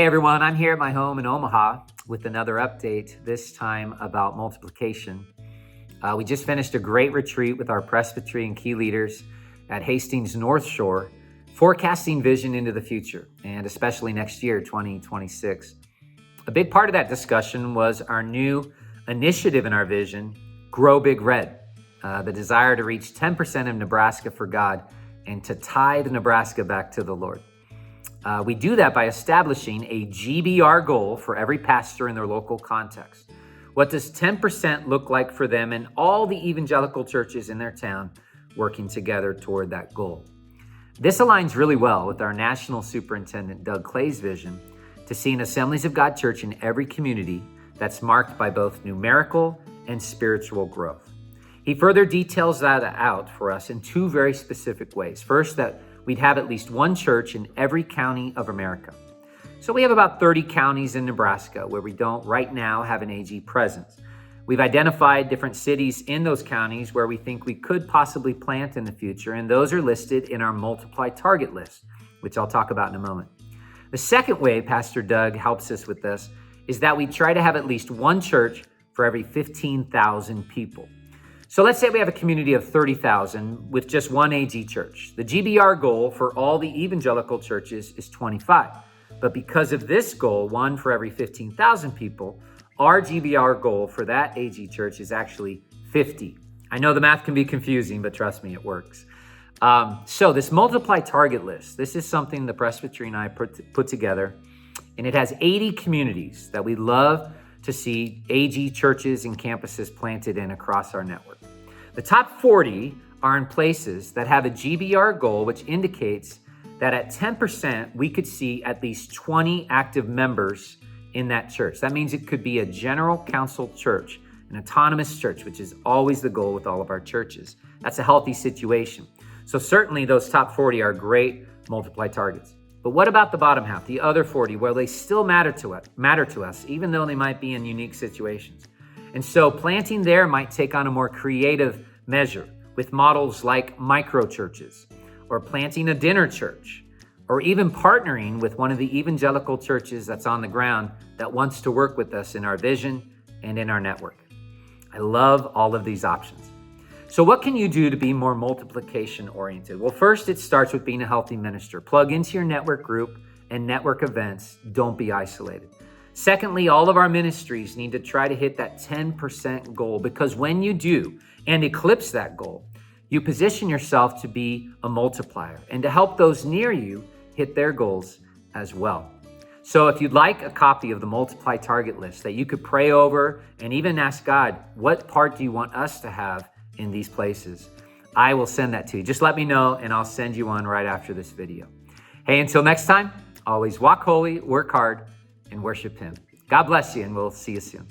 everyone, I'm here at my home in Omaha with another update, this time about multiplication. We just finished a great retreat with our presbytery and key leaders at Hastings North Shore, forecasting vision into the future, and especially next year, 2026. A big part of that discussion was our new initiative in our vision, Grow Big Red, the desire to reach 10% of Nebraska for God and to tithe Nebraska back to the Lord. We do that by establishing a GBR goal for every pastor in their local context. What does 10% look like for them and all the evangelical churches in their town working together toward that goal? This aligns really well with our National Superintendent Doug Clay's vision to see an Assemblies of God church in every community that's marked by both numerical and spiritual growth. He further details that out for us in two very specific ways. First, that we'd have at least one church in every county of America. So we have about 30 counties in Nebraska where we don't right now have an AG presence. We've identified different cities in those counties where we think we could possibly plant in the future, and those are listed in our multiply target list, which I'll talk about in a moment. The second way Pastor Doug helps us with this is that we try to have at least one church for every 15,000 people. So let's say we have a community of 30,000 with just one AG church. The GBR goal for all the evangelical churches is 25. But because of this goal, one for every 15,000 people, our GBR goal for that AG church is actually 50. I know the math can be confusing, but trust me, it works. So this multiply target list, this is something the presbytery and I put together, and it has 80 communities that we love to see AG churches and campuses planted in across our network. The top 40 are in places that have a GBR goal, which indicates that at 10%, we could see at least 20 active members in that church. That means it could be a general council church, an autonomous church, which is always the goal with all of our churches. That's a healthy situation. So certainly those top 40 are great multiply targets. But what about the bottom half, the other 40, where they still matter to us, even though they might be in unique situations? And so planting there might take on a more creative measure with models like micro churches, or planting a dinner church, or even partnering with one of the evangelical churches that's on the ground that wants to work with us in our vision and in our network. I love all of these options. So what can you do to be more multiplication oriented? Well, first, it starts with being a healthy minister. Plug into your network group and network events. Don't be isolated. Secondly, all of our ministries need to try to hit that 10% goal, because when you do and eclipse that goal, you position yourself to be a multiplier and to help those near you hit their goals as well. So if you'd like a copy of the multiply target list that you could pray over and even ask God, what part do you want us to have in these places? I will send that to you. Just let me know and I'll send you one right after this video. Hey, until next time, always walk holy, work hard, and worship Him. God bless you, and we'll see you soon.